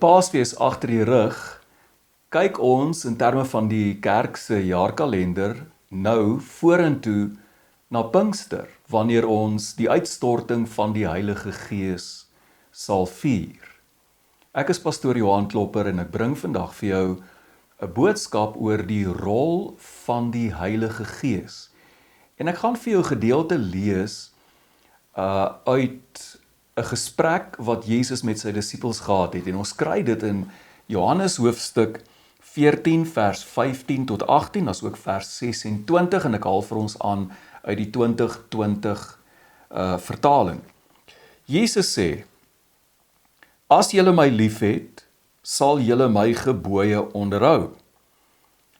Paasfees agter die rug, kyk ons in terme van die kerk se jaarkalender nou vorentoe na Pinkster, wanneer ons die uitstorting van die Heilige Gees sal vier. Ek is pastoor Johan Klopper en ek bring vandag vir jou 'n boodskap oor die rol van die Heilige Gees. En ek gaan vir jou 'n gedeelte lees uit 'n gesprek wat Jesus met sy disippels gehad het. En ons kry dit in Johannes hoofstuk 14 vers 15 tot 18, as ook vers 26, en ek haal vir ons aan uit die 2020 vertaling. Jesus sê: As julle my liefhet, sal julle my gebooie onderhou.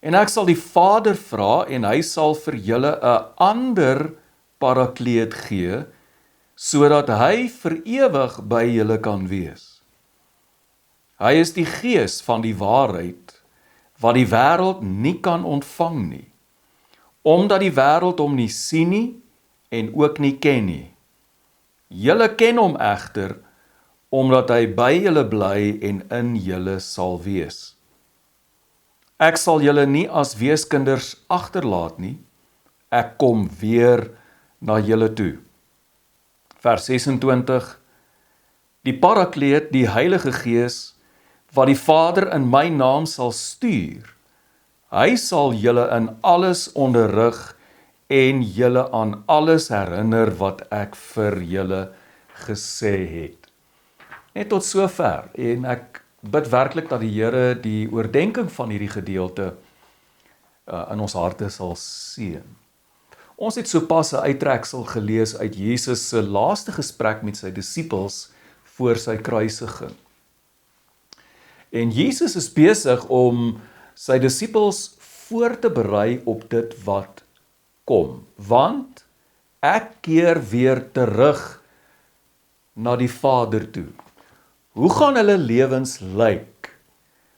En ek sal die Vader vra en hy sal vir julle 'n ander parakleet gee, sodat hy vir ewig by julle kan wees. Hy is die Gees van die waarheid, wat die wêreld nie kan ontvang nie, omdat die wêreld hom nie sien nie en ook nie ken nie. Julle ken hom egter, omdat hy by julle bly en in julle sal wees. Ek sal julle nie as weeskinders agterlaat nie, ek kom weer na julle toe. Vers 26, die Parakleet, die Heilige Gees, wat die Vader in my naam sal stuur, hy sal julle in alles onderrig en julle aan alles herinner wat ek vir julle gesê het. Net tot sover, en ek bid werklik dat die Here die oordeenking van hierdie gedeelte in ons harte sal seën. Ons het sopas 'n uittreksel gelees uit Jesus se laaste gesprek met sy disippels voor sy kruisiging. En Jesus is besig om sy disippels voor te berei op dit wat kom, want ek keer weer terug na die Vader toe. Hoe gaan hulle lewens lyk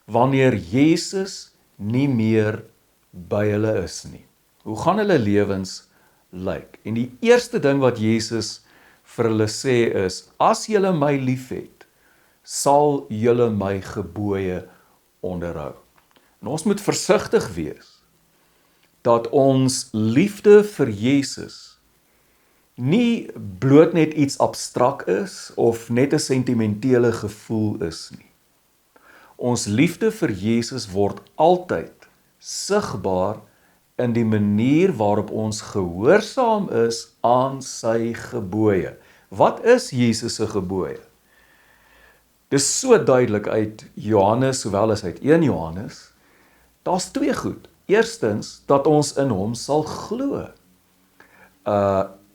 wanneer Jesus nie meer by hulle is nie? Hoe gaan hulle lewens lyk? En die eerste ding wat Jesus vir hulle sê is: as julle my liefhet, sal julle my gebooie onderhou. En ons moet versigtig wees dat ons liefde vir Jesus nie bloot net iets abstrak is of net 'n sentimentele gevoel is nie. Ons liefde vir Jesus word altyd sigbaar in die manier waarop ons gehoorsaam is aan sy gebooie. Wat is Jesus se gebooie? Dis so duidelik uit Johannes, sowel as uit 1 Johannes. Daar's twee goed. Eerstens, dat ons in hom sal glo.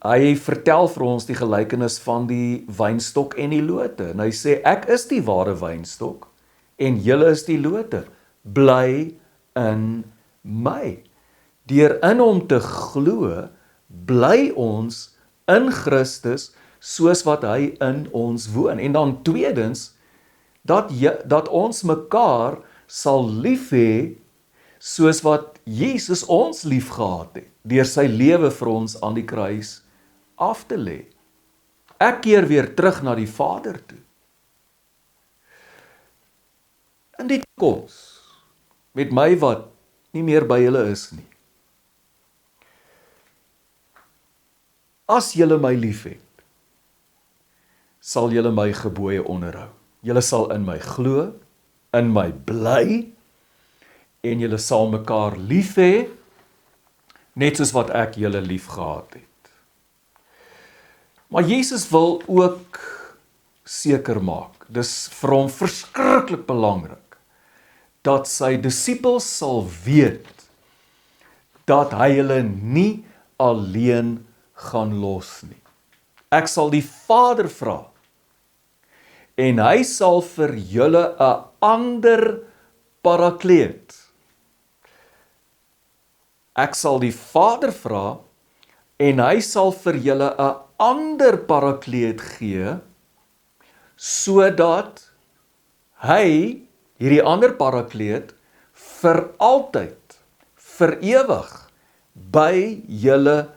Hy vertel vir ons die gelykenis van die wynstok en die lote. En hy sê, ek is die ware wynstok en julle is die lote. Bly in my. Deur in hom te glo, bly ons in Christus soos wat hy in ons woon. En dan tweedens, dat ons mekaar sal lief hê soos wat Jesus ons lief gehad het, deur sy lewe vir ons aan die kruis af te lê. Ek keer weer terug na die Vader toe. In die toekoms, met my wat nie meer by julle is nie. As julle my liefhet, sal julle my gebooie onderhou. Julle sal in my glo, in my bly, en julle sal mekaar lief hê, net soos wat ek julle lief gehad het. Maar Jesus wil ook seker maak, dis vir hom verskriklik belangrik, dat sy disippels sal weet, dat hy hulle nie alleen gaan los nie. Ek sal die Vader vra, en hy sal vir julle 'n ander parakleet. Ek sal die Vader vra, en hy sal vir julle 'n ander parakleet gee, sodat hy, hierdie ander parakleet, vir altyd, vir ewig, by julle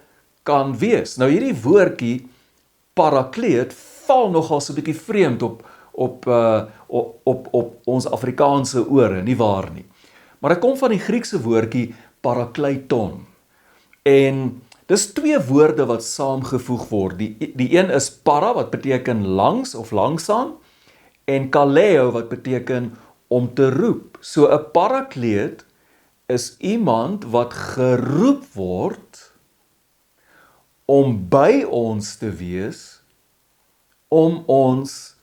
kan wees. Nou hierdie woordjie parakleet val nogal so 'n bietjie vreemd op ons Afrikaanse ore, nie waar nie. Maar dit kom van die Griekse woordjie parakleton. En dis twee woorde wat saamgevoeg word. Die een is para, wat beteken langs of langsaan, en kaleo, wat beteken om te roep. So 'n parakleet is iemand wat geroep word om by ons te wees, om ons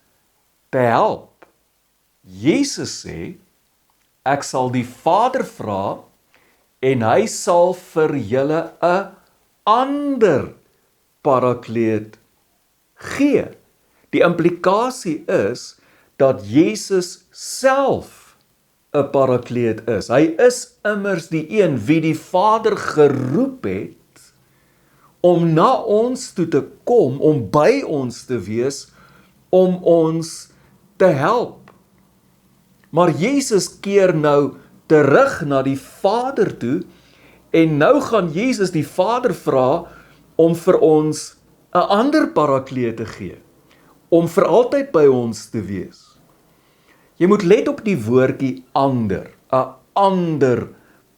te help. Jesus sê, ek sal die Vader vra, en hy sal vir julle 'n ander parakleet gee. Die implikasie is dat Jesus self 'n parakleet is. Hy is immers die een wie die Vader geroep het om na ons toe te kom, om by ons te wees, om ons te help. Maar Jesus keer nou terug na die Vader toe, en nou gaan Jesus die Vader vra om vir ons 'n ander parakleet te gee, om vir altyd by ons te wees. Jy moet let op die woordjie ander, 'n ander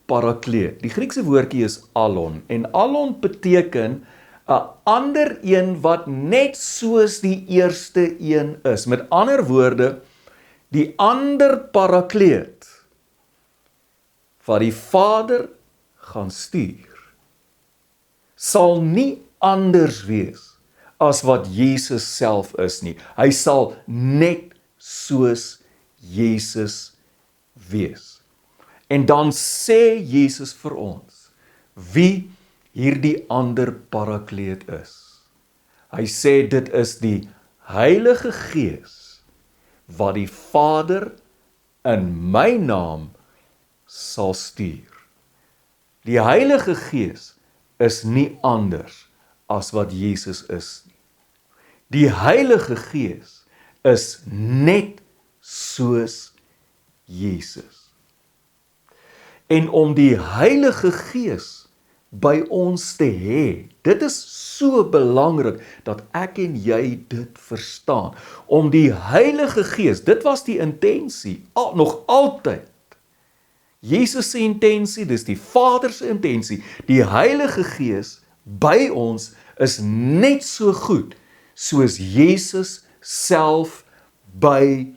parakleet. Die Griekse woordjie is allon, en allon beteken 'n ander een wat net soos die eerste een is. Met ander woorde, die ander parakleet wat die Vader gaan stuur, sal nie anders wees as wat Jesus self is nie. Hy sal net soos Jesus wees. En dan sê Jesus vir ons wie hierdie ander parakleet is. Hy sê dit is die Heilige Gees wat die Vader in my naam sal stuur. Die Heilige Gees is nie anders as wat Jesus is nie. Die Heilige Gees is net soos Jesus. En om die Heilige Gees by ons te hê, dit is so belangrik dat ek en jy dit verstaan. Om die Heilige Gees, dit was die intensie, nog altyd. Jesus se intensie, dis die Vader se intensie. Die Heilige Gees by ons is net so goed soos Jesus self by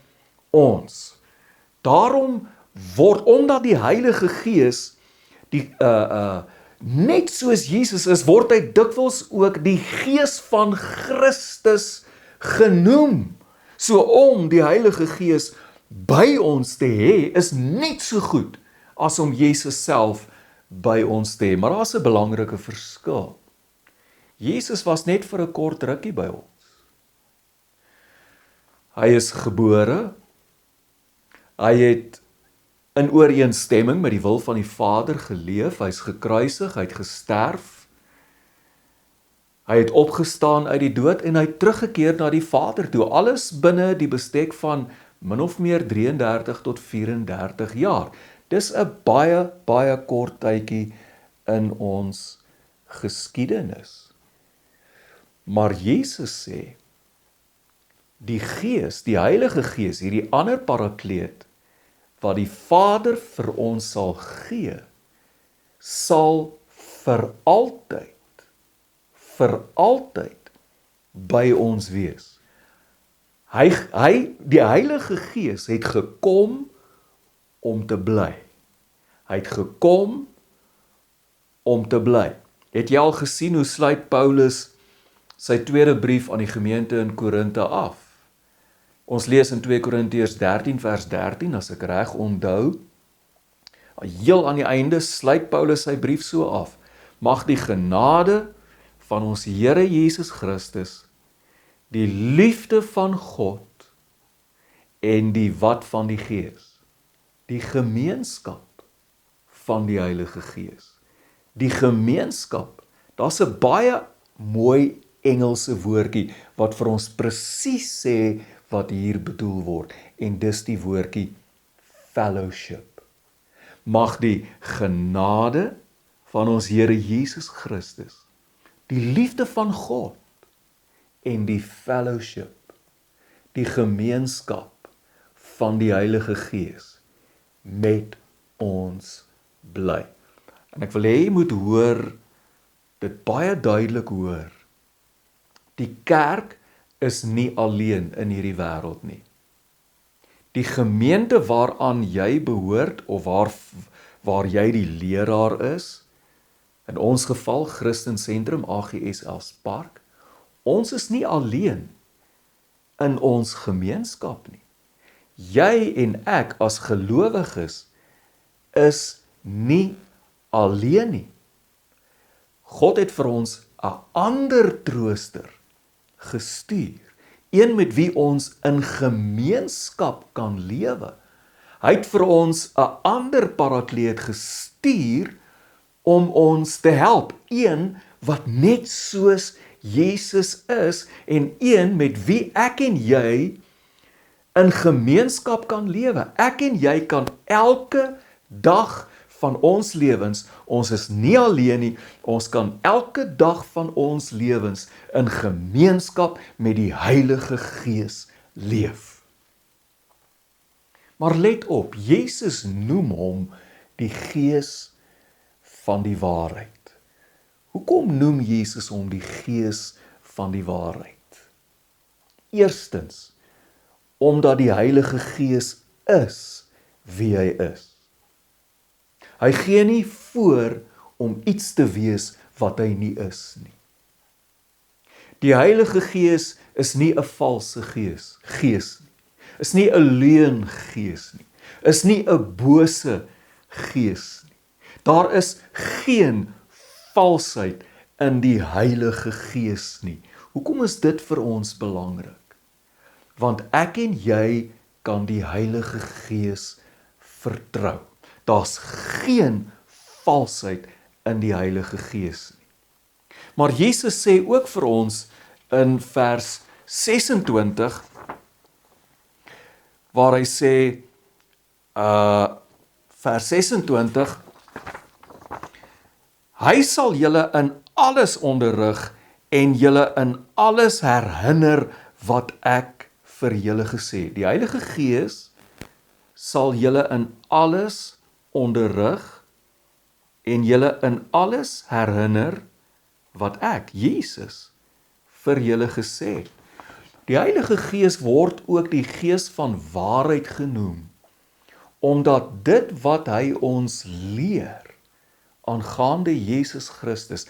ons. Daarom omdat die Heilige Gees net soos Jesus is, word hy dikwels ook die Gees van Christus genoem. So om die Heilige Gees by ons te hê, is net so goed as om Jesus self by ons te hê. Maar daar is 'n belangrike verskil. Jesus was net vir 'n kort rukkie by ons. Hy is gebore, hy het in ooreenstemming met die wil van die Vader geleef, hy is gekruisig, hy het gesterf, hy het opgestaan uit die dood en hy het teruggekeer na die Vader toe, alles binne die bestek van min of meer 33 tot 34 jaar. Dis 'n baie kort tydjie in ons geskiedenis. Maar Jesus sê, die Gees, die Heilige Gees, hierdie ander parakleet, wat die Vader vir ons sal gee, sal vir altyd by ons wees. Die Heilige Gees het gekom om te bly. Hy het gekom om te bly. Het jy al gesien hoe sluit Paulus sy tweede brief aan die gemeente in Korinthe af? Ons lees in 2 Korintiërs 13 vers 13, as ek reg onthou. Heel aan die einde sluit Paulus sy brief so af. Mag die genade van ons Here Jesus Christus, die liefde van God en die wat van die Gees, die gemeenskap van die Heilige Gees. Die gemeenskap, daar's 'n baie mooi Engelse woordjie wat vir ons presies sê wat hier bedoel word, en dis die woordjie fellowship. Mag die genade van ons Here Jesus Christus, die liefde van God en die fellowship, die gemeenskap van die Heilige Gees met ons bly. En ek wil hê jy moet hoor, dit baie duidelik hoor. Die kerk is nie alleen in hierdie wêreld nie. Die gemeente waaraan jy behoort, of waar jy die leraar is, in ons geval Christen Sentrum AGS Elspark, ons is nie alleen in ons gemeenskap nie. Jy en ek as gelowiges is nie alleen nie. God het vir ons 'n ander trooster gestuur, een met wie ons in gemeenskap kan lewe. Hy het vir ons 'n ander parakleet gestuur om ons te help, een wat net soos Jesus is en een met wie ek en jy in gemeenskap kan lewe. Ek en jy kan elke dag van ons lewens, ons is nie alleen nie, ons kan elke dag van ons lewens in gemeenskap met die Heilige Gees leef. Maar let op, Jesus noem hom die Gees van die waarheid. Hoekom noem Jesus hom die Gees van die waarheid? Eerstens, omdat die Heilige Gees is wie hy is. Hy gee nie voor om iets te wees wat hy nie is nie. Die Heilige Gees is nie 'n valse gees nie. Is nie 'n leungees nie. Is nie 'n bose gees nie. Daar is geen valsheid in die Heilige Gees nie. Hoekom is dit vir ons belangrik? Want ek en jy kan die Heilige Gees vertrou. Daar's geen valsheid in die Heilige Gees nie. Maar Jesus sê ook vir ons in vers 26, waar hy sê, vers 26, hy sal julle in alles onderrig en julle in alles herinner wat ek vir julle gesê. Die Heilige Gees sal julle in alles onderrig en julle in alles herinner wat ek, Jesus, vir julle gesê het. Die Heilige Gees word ook die Gees van waarheid genoem, omdat dit wat hy ons leer aangaande Jesus Christus,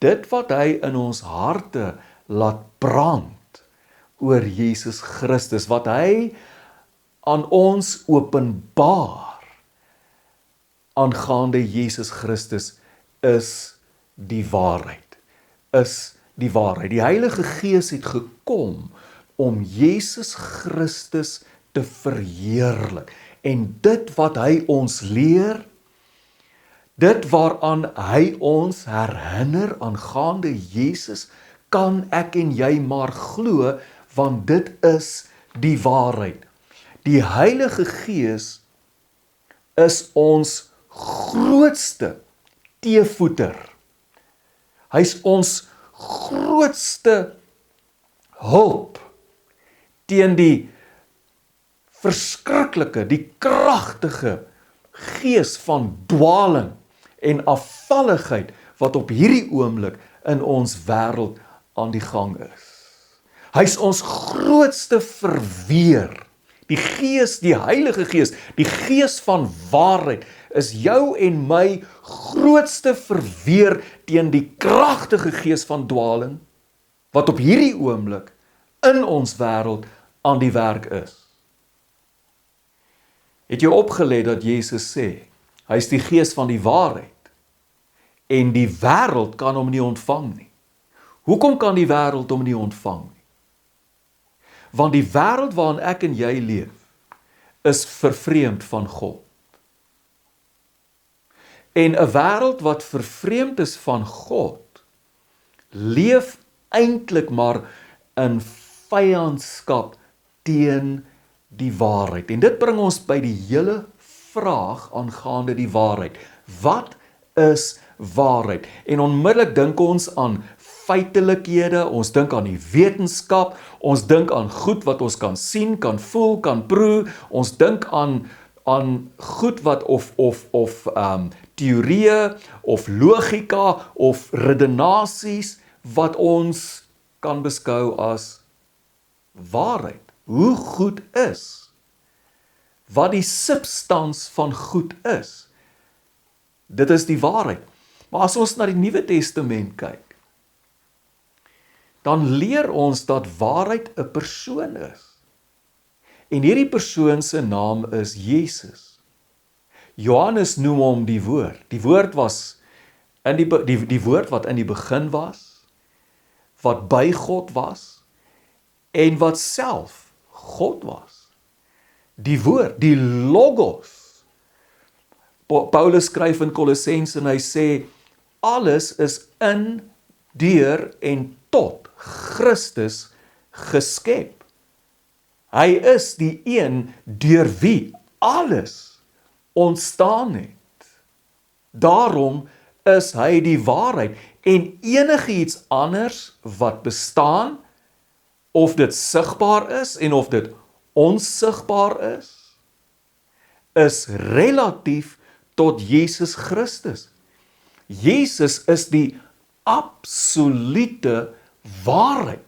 dit wat hy in ons harte laat brand oor Jesus Christus, wat hy aan ons openbaar aangaande Jesus Christus, is die waarheid. Die Heilige Gees het gekom om Jesus Christus te verheerlik. En dit wat hy ons leer, dit waaraan hy ons herinner aangaande Jesus, kan ek en jy maar glo, want dit is die waarheid. Die Heilige Gees is ons grootste teevoeter. Hy's ons grootste hulp teen die verskriklike, die kragtige gees van dwaling en afvalligheid wat op hierdie oomblik in ons wêreld aan die gang is. Hy's ons grootste verweer. Die Gees, die Heilige Gees, die Gees van waarheid, is jou en my grootste verweer teen die kragtige gees van dwaling, wat op hierdie oomblik in ons wêreld aan die werk is. Het jy opgelet dat Jesus sê, hy is die Gees van die waarheid, en die wêreld kan hom nie ontvang nie. Hoekom kan die wêreld hom nie ontvang nie? Want die wêreld waarin ek en jy leef, is vervreemd van God. En 'n wêreld wat vervreemd is van God, leef eintlik maar in vyandskap teen die waarheid. En dit bring ons by die hele vraag aangaande die waarheid. Wat is waarheid? En onmiddellik dink ons aan feitelikhede, ons dink aan die wetenskap, ons dink aan goed wat ons kan sien, kan voel, kan proe, ons dink aan goed wat of teorieë, of logika, of redenasies, wat ons kan beskou as waarheid. Hoe goed is, wat die substans van goed is, dit is die waarheid. Maar as ons na die Nuwe Testament kyk, dan leer ons dat waarheid 'n persoon is. En hierdie persoon se naam is Jesus. Johannes noem hom die Woord. Die Woord was die Woord wat in die begin was, wat by God was, en wat self God was. Die Woord, die Logos. Paulus skryf in Kolossense en hy sê, alles is in, deur en tot Christus geskep. Hy is die een deur wie alles ontstaan het. Daarom is hy die waarheid en enigiets anders wat bestaan, of dit sigbaar is en of dit onsigbaar is relatief tot Jesus Christus. Jesus is die absolute waarheid.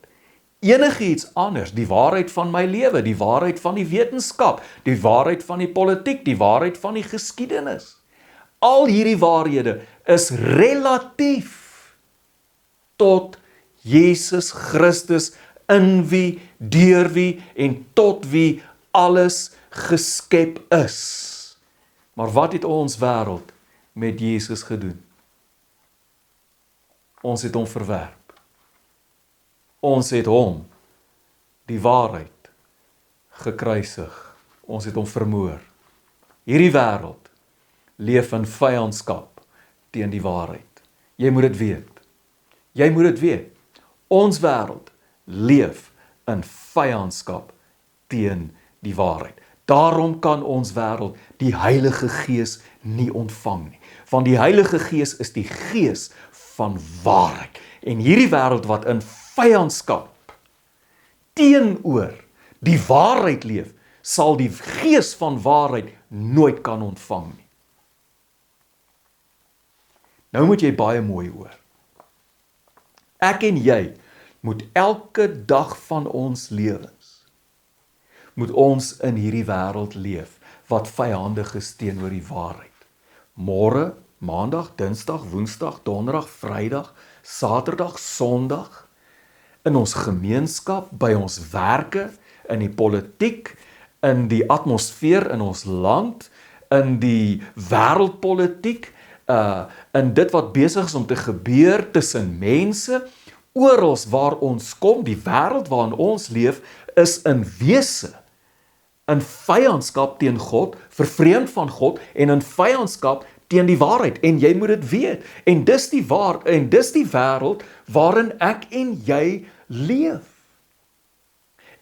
Enigiets anders, die waarheid van my lewe, die waarheid van die wetenskap, die waarheid van die politiek, die waarheid van die geskiedenis. Al hierdie waarhede is relatief tot Jesus Christus, in wie, deur wie en tot wie alles geskep is. Maar wat het ons wêreld met Jesus gedoen? Ons het hom verwerp. Ons het hom, die waarheid, gekruisig. Ons het hom vermoor. Hierdie wêreld leef in vyandskap teen die waarheid. Jy moet dit weet. Jy moet dit weet. Ons wêreld leef in vyandskap teen die waarheid. Daarom kan ons wêreld die Heilige Gees nie ontvang nie. Want die Heilige Gees is die Gees van waarheid. En hierdie wêreld wat in vyandskap teenoor die waarheid leef, sal die Gees van waarheid nooit kan ontvang nie. Nou moet jy baie mooi hoor. Ek en jy moet elke dag van ons lewens, moet ons in hierdie wêreld leef, wat vyandig is teenoor die waarheid. Môre, Maandag, Dinsdag, Woensdag, Donderdag, Vrydag, Saterdag, Sondag, in ons gemeenskap, by ons werke, in die politiek, in die atmosfeer in ons land, in die wêreldpolitiek, in dit wat besig is om te gebeur tussen mense, oral waar ons kom, die wêreld waarin ons leef, is in wese, in vyandskap teen God, vervreemd van God, en in vyandskap teen die waarheid, en jy moet dit weet, en dis die wêreld waarin ek en jy leef.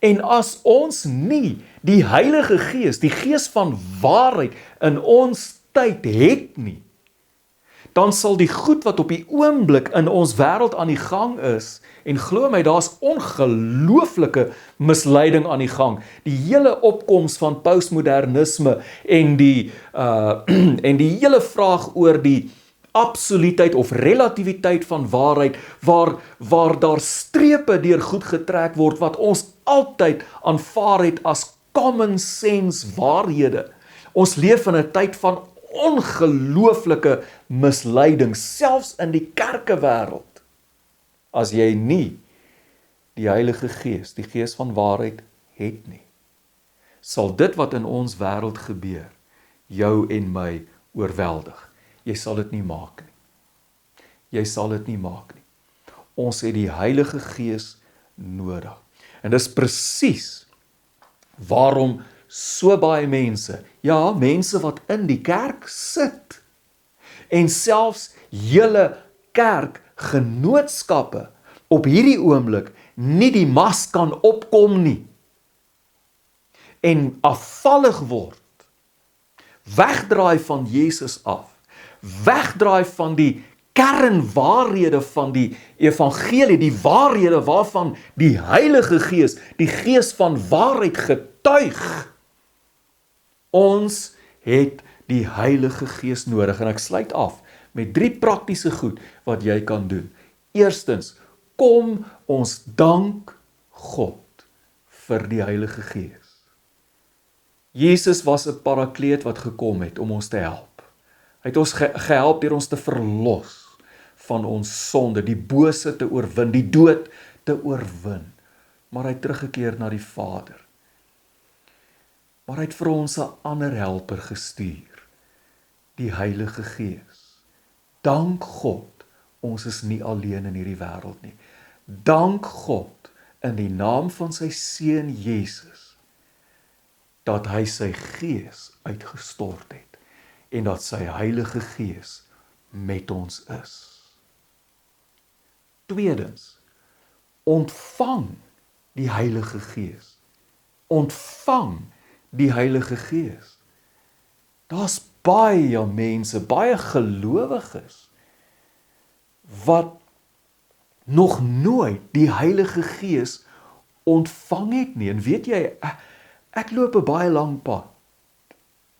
En as ons nie die Heilige Gees, die Gees van waarheid in ons tyd het nie, dan sal die goed wat op die oomblik in ons wêreld aan die gang is, en glo my, daar's ongelooflike misleiding aan die gang. Die hele opkoms van postmodernisme en die hele vraag oor die absoluutheid of relativiteit van waarheid, waar daar strepe deur goed getrek word, wat ons altyd aanvaar het as common sense waarhede. Ons leef in 'n tyd van ongelooflike misleiding, selfs in die kerkewêreld. As jy nie die Heilige Gees, die Gees van waarheid het nie, sal dit wat in ons wêreld gebeur, jou en my oorweldig. Jy sal dit nie maak nie. Jy sal dit nie maak nie. Ons het die Heilige Gees nodig. En dis presies waarom so baie mense, ja, mense wat in die kerk sit, en selfs hele kerkgenootskappe op hierdie oomblik nie die mas kan opkom nie, en afvallig word, wegdraai van Jesus af, wegdraai van die kernwaarhede van die evangelie, die waarhede waarvan die Heilige Gees, die Gees van waarheid getuig. Ons het die Heilige Gees nodig, en ek sluit af met 3 praktiese goed wat jy kan doen. Eerstens, kom ons dank God vir die Heilige Gees. Jesus was 'n parakleet wat gekom het om ons te help. Hy het ons gehelp deur ons te verlos van ons sonde, die bose te oorwin, die dood te oorwin. Maar hy het teruggekeer na die Vader. Maar hy het vir ons 'n ander helper gestuur, die Heilige Gees. Dank God, ons is nie alleen in hierdie wêreld nie. Dank God in die naam van sy Seun Jesus, dat hy sy Gees uitgestort het, en dat sy Heilige Gees met ons is. Tweedens, ontvang die Heilige Gees. Ontvang die Heilige Gees. Daar's baie mense, baie gelowiges, wat nog nooit die Heilige Gees ontvang het nie. En weet jy, ek loop 'n baie lang pad.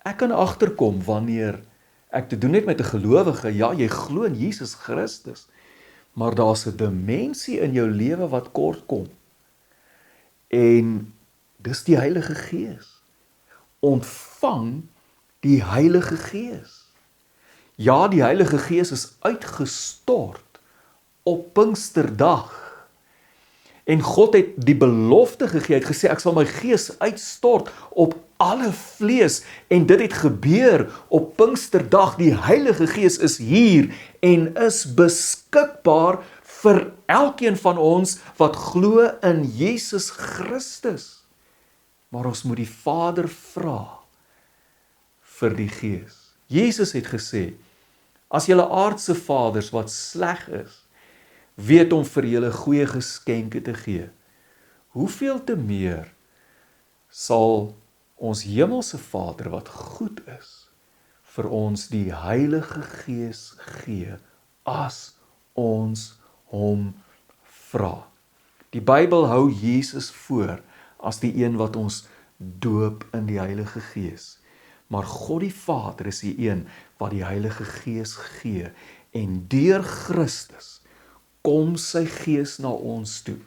Ek kan agterkom wanneer ek te doen het met 'n gelowige, ja, jy glo in Jesus Christus, maar daar's 'n dimensie in jou lewe wat kort kom. En dis die Heilige Gees. Ontvang die Heilige Gees. Ja, die Heilige Gees is uitgestort op Pinksterdag. En God het die belofte gegee, hy het gesê, ek sal my Gees uitstort op alle vlees, en dit het gebeur op Pinksterdag. Die Heilige Gees is hier en is beskikbaar vir elkeen van ons wat glo in Jesus Christus. Maar ons moet die Vader vra vir die Gees. Jesus het gesê, as julle aardse vaders wat sleg is, weet om vir julle goeie geskenke te gee, hoeveel te meer sal ons hemelse Vader wat goed is, vir ons die Heilige Gees gee, as ons hom vra. Die Bybel hou Jesus voor as die een wat ons doop in die Heilige Gees. Maar God die Vader is die een wat die Heilige Gees gee, en deur Christus kom sy Gees na ons toe,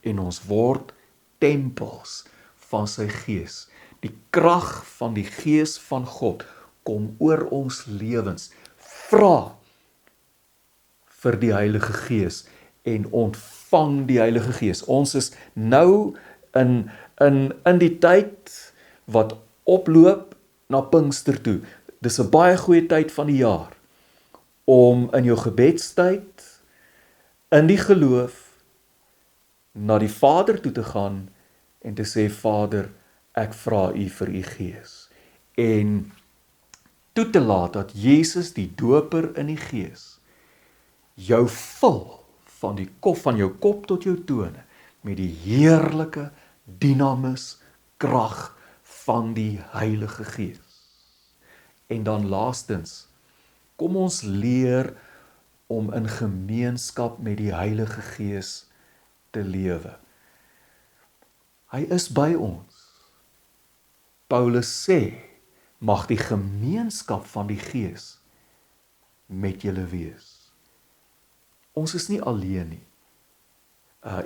en ons word tempels van sy Gees. Die krag van die Gees van God kom oor ons lewens. Vra vir die Heilige Gees en ontvang die Heilige Gees. Ons is nou in die tyd wat oploop na Pinkster toe. Dis 'n baie goeie tyd van die jaar om in jou gebedstyd, in die geloof, na die Vader toe te gaan en te sê, Vader, ek vra u vir u Gees. En toe te laat dat Jesus, die doper in die Gees, jou vul van jou kop tot jou tone, met die heerlike dinamus krag van die Heilige Gees. En dan laastens, kom ons leer om in gemeenskap met die Heilige Gees te lewe. Hy is by ons. Paulus sê, mag die gemeenskap van die Gees met julle wees. Ons is nie alleen nie.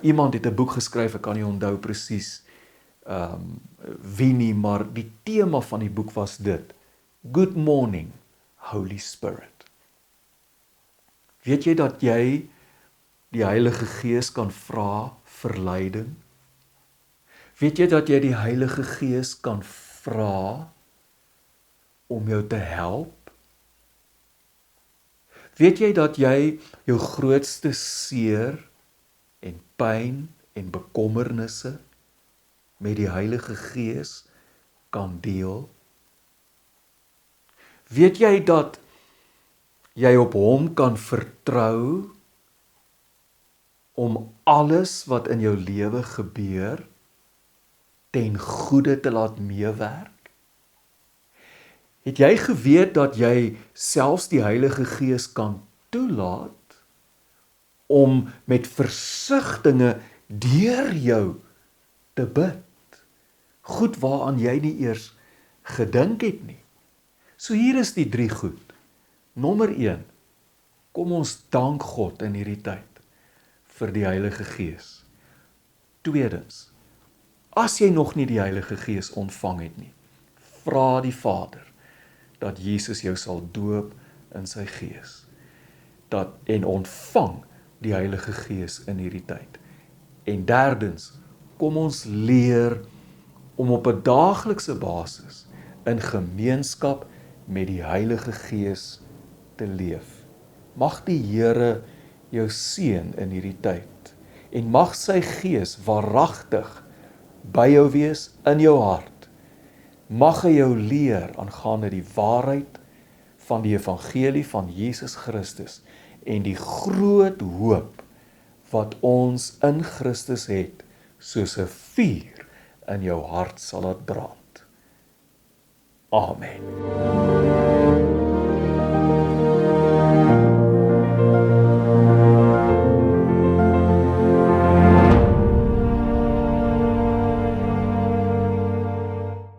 Iemand het 'n boek geskryf, ek kan nie onthou presies wie nie, maar die tema van die boek was dit: Good morning, Holy Spirit. Weet jy dat jy die Heilige Gees kan vra vir leiding? Weet jy dat jy die Heilige Gees kan vra om jou te help? Weet jy dat jy jou grootste seer en pyn en bekommernisse met die Heilige Gees kan deel? Weet jy dat jy op hom kan vertrou om alles wat in jou lewe gebeur ten goeie te laat meewerk? Het jy geweet dat jy selfs die Heilige Gees kan toelaat om met versigtinge deur jou te bid. Goed waaraan jy nie eers gedink het nie. So hier is die 3 goed. Nommer 1, kom ons dank God in hierdie tyd vir die Heilige Gees. Tweedens, as jy nog nie die Heilige Gees ontvang het nie, vra die Vader dat Jesus jou sal doop in sy Gees. En ontvang die Heilige Gees in hierdie tyd. En derdens, kom ons leer om op 'n daaglikse basis in gemeenskap met die Heilige Gees te leef. Mag die Here jou seën in hierdie tyd en mag sy Gees waaragtig by jou wees in jou hart. Mag hy jou leer aangaande die waarheid van die evangelie van Jesus Christus en die groot hoop wat ons in Christus het, soos 'n vuur in jou hart sal laat brand. Amen.